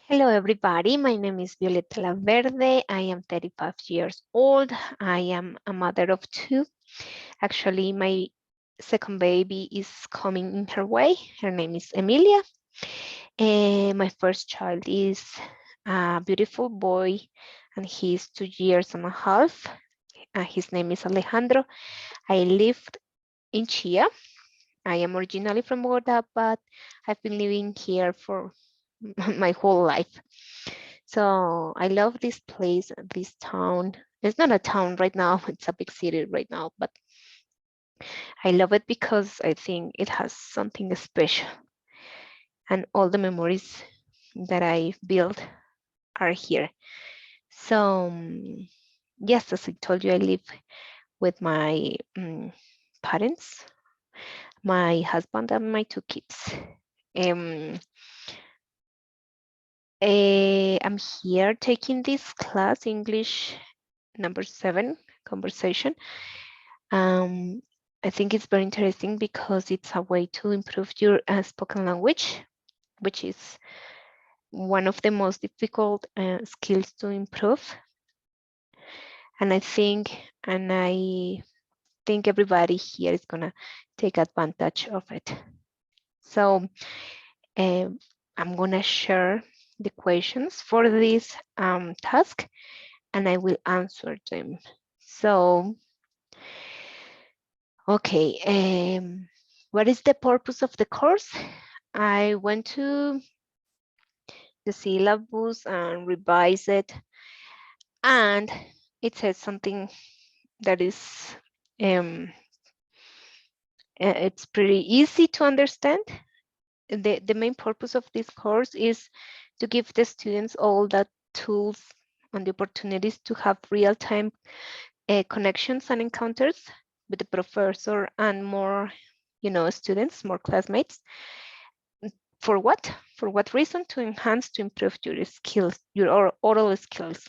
Hello, everybody. My name is Violeta Laverde. I am 35 years old. I am a mother of two. Actually, my second baby is coming in her way. Her name is Emilia. And my first child is a beautiful boy, and he's 2 years and a half. His name is Alejandro. I lived in Chia. I am originally from Bogota, but I've been living here for my whole life. So I love this place, this town. It's not a town right now, it's a big city right now, but I love it because I think it has something special. And all the memories that I built are here. So, yes, as I told you, I live with my parents, my husband, and my two kids. Um, I'm here taking this class, English number 7, conversation. Um, I think it's very interesting because it's a way to improve your spoken language, which is one of the most difficult skills to improve. And I think everybody here is gonna take advantage of it. So I'm gonna share the questions for this task, and I will answer them. So, okay, what is the purpose of the course? I went to the syllabus and revised it, and it says something that is it's pretty easy to understand. The main purpose of this course is to give the students all the tools and the opportunities to have real-time connections and encounters with the professor and more, students, more classmates. For what? For what reason? To enhance, to improve your skills, your oral skills.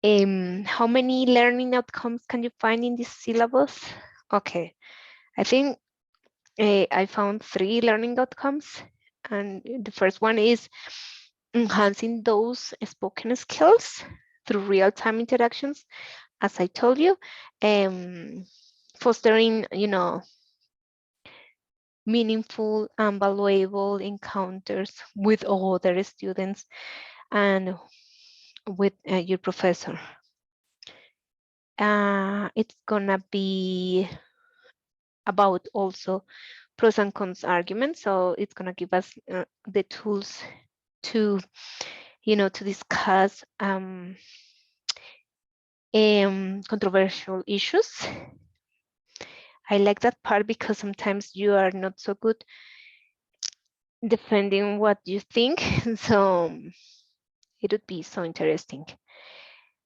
How many learning outcomes can you find in this syllabus? Okay, I think I found 3 learning outcomes. And the first one is enhancing those spoken skills through real-time interactions. As I told you, fostering, meaningful and valuable encounters with other students and with your professor. It's gonna be about also pros and cons arguments. So it's gonna give us the tools to, to discuss controversial issues. I like that part because sometimes you are not so good defending what you think. So it would be so interesting.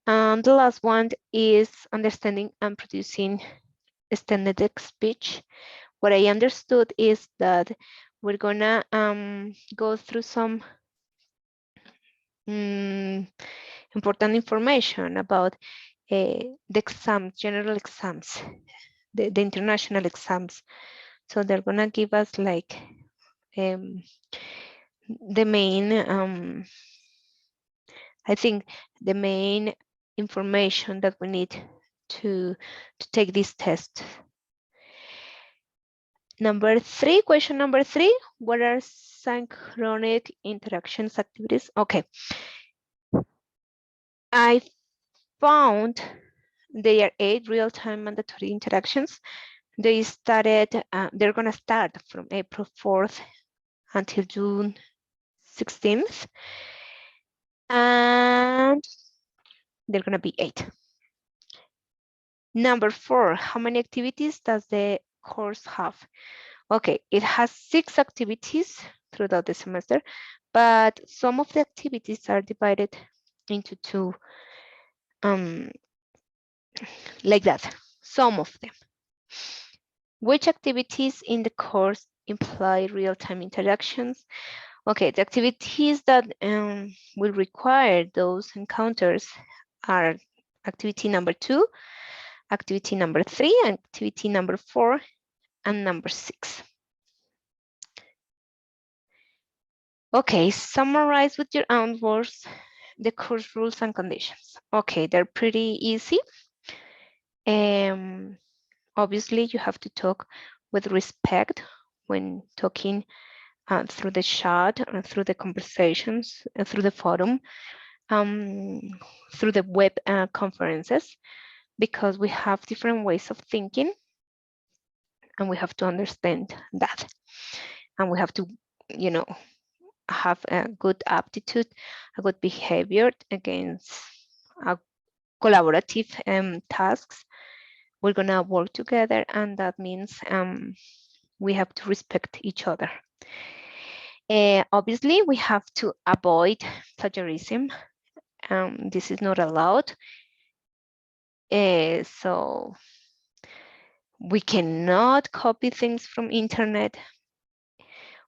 And the last one is understanding and producing standard speech. What I understood is that we're gonna go through some important information about the exams, general exams, the international exams. So they're gonna give us like the main, I think the main information that we need to take this test. Question number 3, what are synchronic interactions activities? Okay, I found there are 8 real-time mandatory interactions. They're gonna start from April 4th until June 16th. And they're gonna be 8. Number 4, how many activities does the course have? Okay, it has 6 activities throughout the semester, but some of the activities are divided into 2, like that, some of them. Which activities in the course imply real-time interactions? Okay, the activities that will require those encounters are activity number 2, activity number 3, activity number 4, and number 6. Okay, summarize with your own words the course rules and conditions. Okay, they're pretty easy. Obviously, you have to talk with respect when talking through the chat, through the conversations, through the forum, um, through the web conferences, because we have different ways of thinking and we have to understand that. And we have to, you know, have a good aptitude, a good behavior against collaborative tasks. We're gonna work together, and that means we have to respect each other. Obviously, we have to avoid plagiarism. This is not allowed. So we cannot copy things from internet.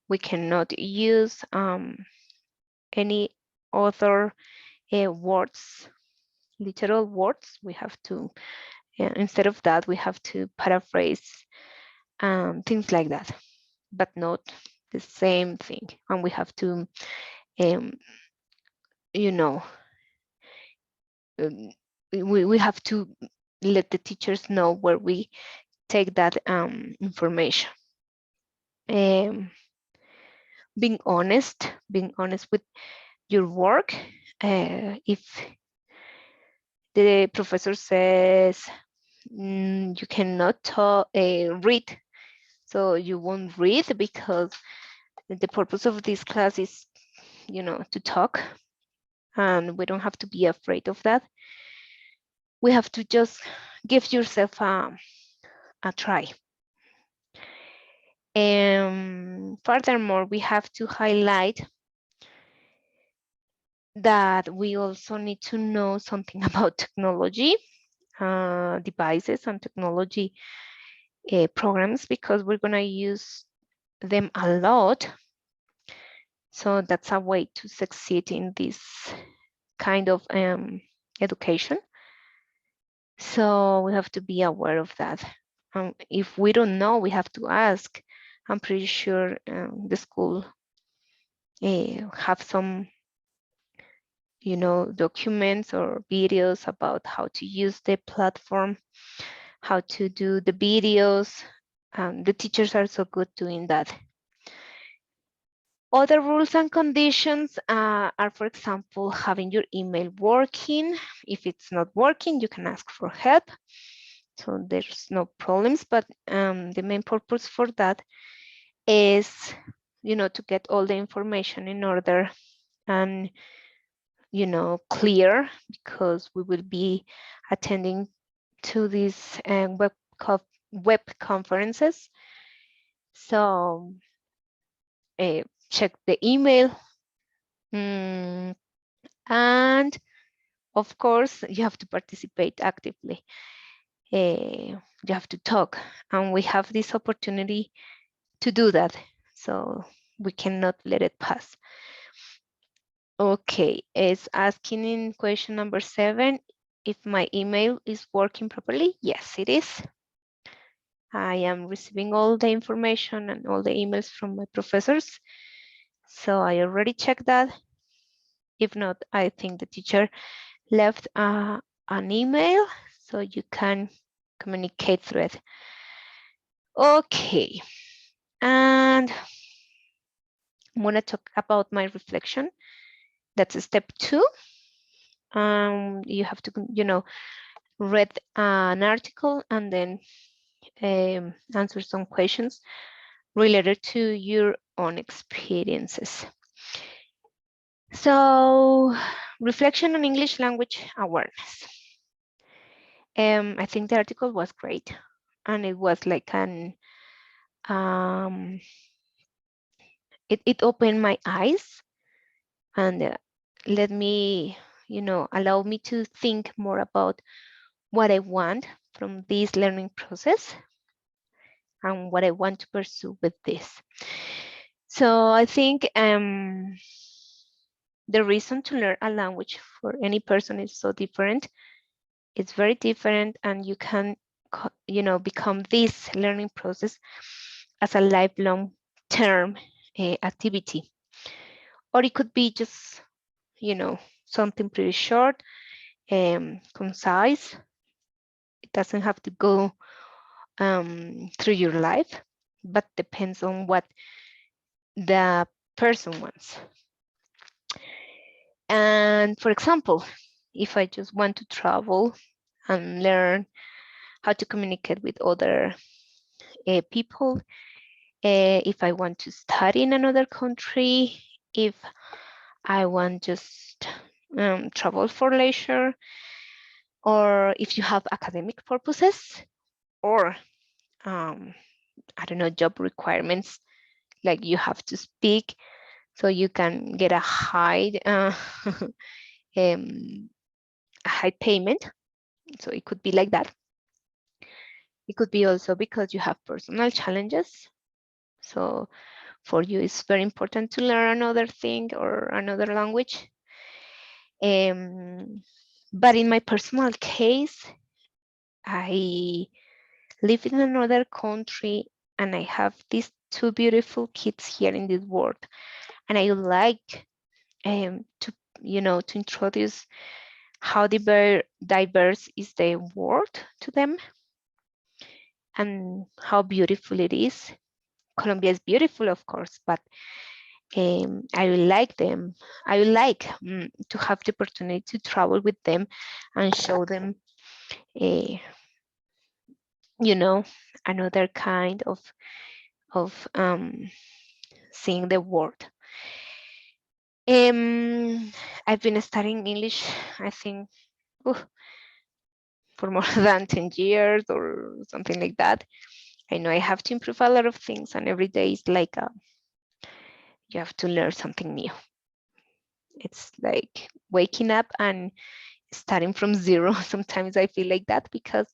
We cannot use any other words, literal words. We have to, instead of that, we have to paraphrase things like that, but not the same thing. And we have to, you know, we have to let the teachers know where we take that information. Being honest with your work. If the professor says you cannot read, so you won't read, because the purpose of this class is, to talk, and we don't have to be afraid of that. We have to just give yourself a try. Furthermore, we have to highlight that we also need to know something about technology, devices and technology programs, because we're going to use them a lot. So that's a way to succeed in this kind of education. So we have to be aware of that. If we don't know, we have to ask. I'm pretty sure the school have some, documents or videos about how to use the platform, how to do the videos. The teachers are so good doing that. Other rules and conditions are, for example, having your email working. If it's not working, you can ask for help. So there's no problems, but the main purpose for that is, to get all the information in order and, clear, because we will be attending to these web conferences. So check the email. And of course, you have to participate actively. You have to talk, and we have this opportunity to do that. So we cannot let it pass. Okay, it's asking in question number 7, if my email is working properly. Yes, it is. I am receiving all the information and all the emails from my professors. So I already checked that. If not, I think the teacher left an email, so you can communicate through it. Okay, and I'm gonna talk about my reflection. That's step 2. You have to, read an article and then answer some questions related to your own experiences. So, reflection on English language awareness. I think the article was great, and it was like it opened my eyes and let me, allow me to think more about what I want from this learning process and what I want to pursue with this. So I think the reason to learn a language for any person is so different. It's very different, and you can, become this learning process as a lifelong term activity. or it could be just, you know, something pretty short, concise. It doesn't have to go through your life, but depends on what the person wants. And for example, if I just want to travel and learn how to communicate with other people, if I want to study in another country, if I want just travel for leisure, or if you have academic purposes, or I don't know, job requirements, like you have to speak so you can get a high payment. So it could be like that. It could be also because you have personal challenges. So for you, it's very important to learn another thing or another language. But in my personal case, I live in another country and I have these two beautiful kids here in this world. And I would like to, to introduce how diverse is the world to them and how beautiful it is. Colombia is beautiful, of course, but I would like them. I would like to have the opportunity to travel with them and show them, another kind of seeing the world. I've been studying English, I think, for more than 10 years or something like that. I know I have to improve a lot of things, and every day is like you have to learn something new. It's like waking up and starting from zero. Sometimes I feel like that because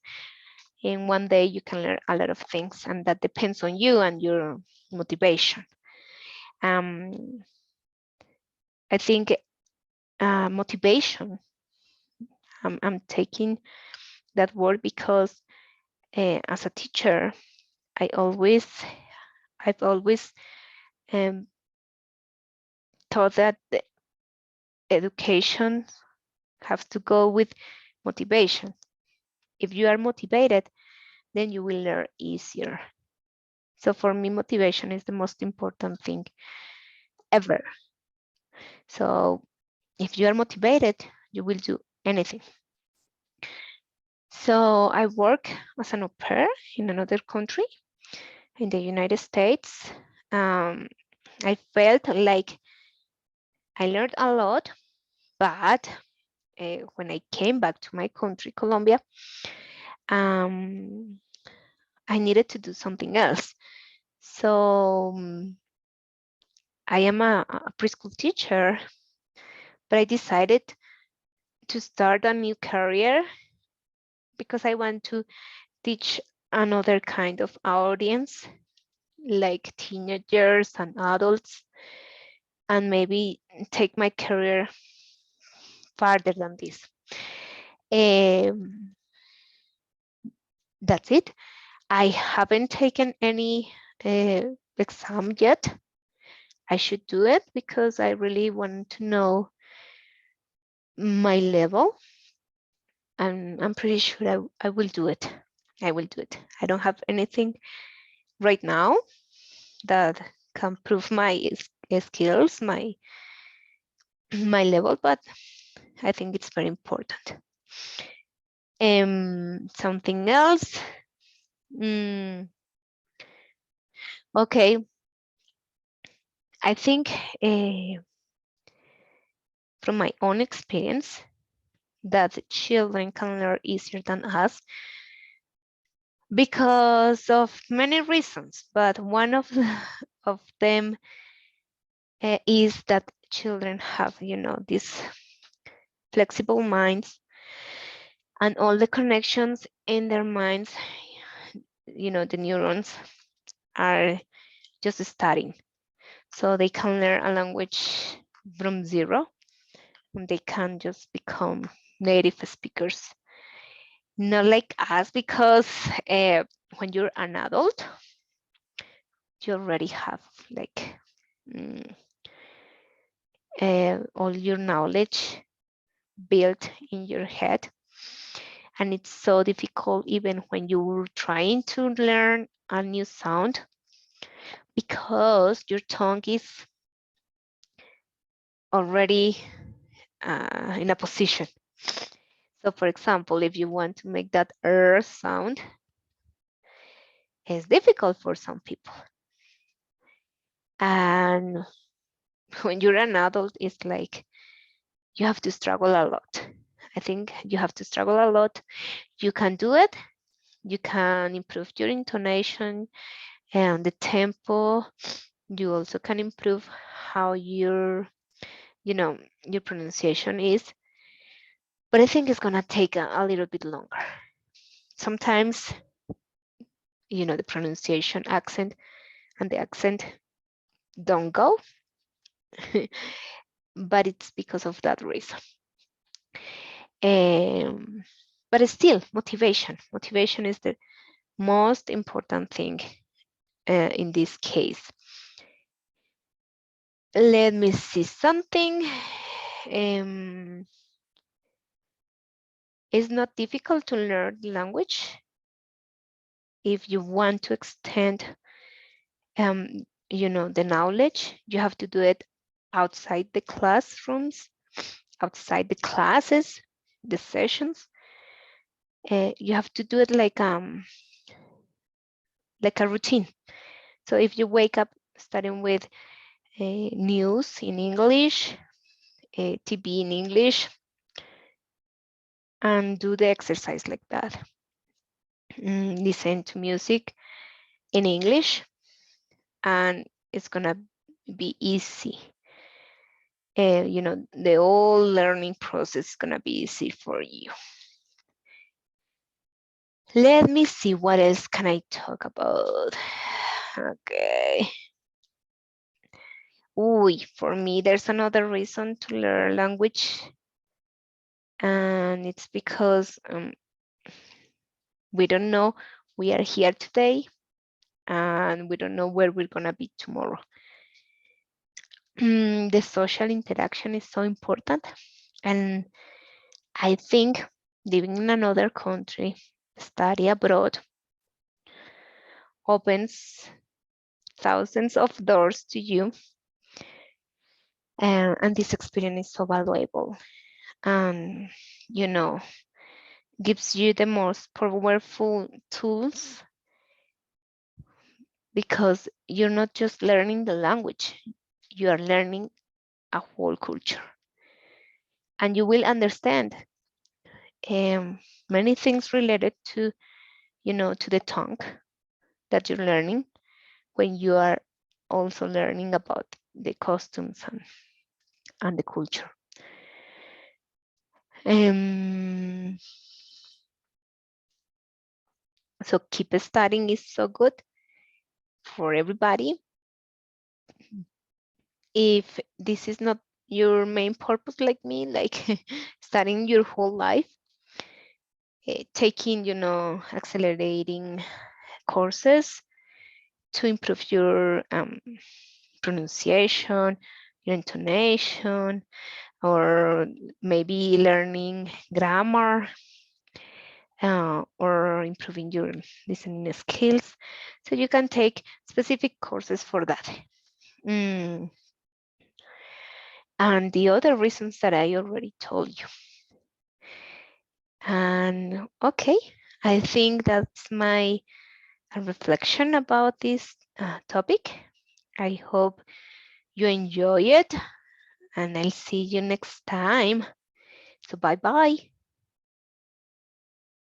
in one day you can learn a lot of things, and that depends on you and your motivation. I think motivation, I'm taking that word because as a teacher, I've always thought that the education has to go with motivation. If you are motivated, then you will learn easier. So for me, motivation is the most important thing ever. So if you are motivated, you will do anything. So I work as an au pair in another country, in the United States. I felt like I learned a lot, but when I came back to my country, Colombia, I needed to do something else. So I am a preschool teacher, but I decided to start a new career because I want to teach another kind of audience, like teenagers and adults, and maybe take my career farther than this. That's it. I haven't taken any exam yet. I should do it because I really want to know my level, and I'm pretty sure I will do it. I will do it. I don't have anything right now that can prove my skills, my level, but I think it's very important. Something else. Okay. I think from my own experience that children can learn easier than us because of many reasons, but one of them is that children have, these flexible minds, and all the connections in their minds, the neurons are just starting. So they can learn a language from zero, and they can just become native speakers. Not like us, because when you're an adult, you already have like all your knowledge built in your head. And it's so difficult even when you're trying to learn a new sound because your tongue is already in a position. So for example, if you want to make that R sound, it's difficult for some people. And when you're an adult, it's like you have to struggle a lot. I think you have to struggle a lot. You can do it. You can improve your intonation and the tempo. You also can improve how your pronunciation is. But I think it's gonna take a little bit longer. Sometimes, the pronunciation accent and the accent don't go, but it's because of that reason. But still, motivation. Motivation is the most important thing in this case. Let me see something. It's not difficult to learn the language if you want to extend the knowledge. You have to do it outside the classrooms, outside the classes, the sessions. You have to do it like a routine. So if you wake up starting with news in English, TV in English, and do the exercise like that. Listen to music in English, and it's gonna be easy. The whole learning process is gonna be easy for you. Let me see, what else can I talk about? Okay. For me, there's another reason to learn language, and it's because we don't know. We are here today, and we don't know where we're gonna be tomorrow. The social interaction is so important, and I think living in another country, study abroad, opens thousands of doors to you, and this experience is so valuable, and gives you the most powerful tools, because you're not just learning the language, you are learning a whole culture, and you will understand many things related to to the tongue that you're learning, when you are also learning about the customs and the culture. So keep studying is so good for everybody. If this is not your main purpose, like me, like studying your whole life, taking accelerating courses to improve your pronunciation, your intonation, or maybe learning grammar, or improving your listening skills. So you can take specific courses for that. And the other reasons that I already told you. And okay, I think that's my reflection about this topic. I hope you enjoy it, and I'll see you next time. So bye-bye.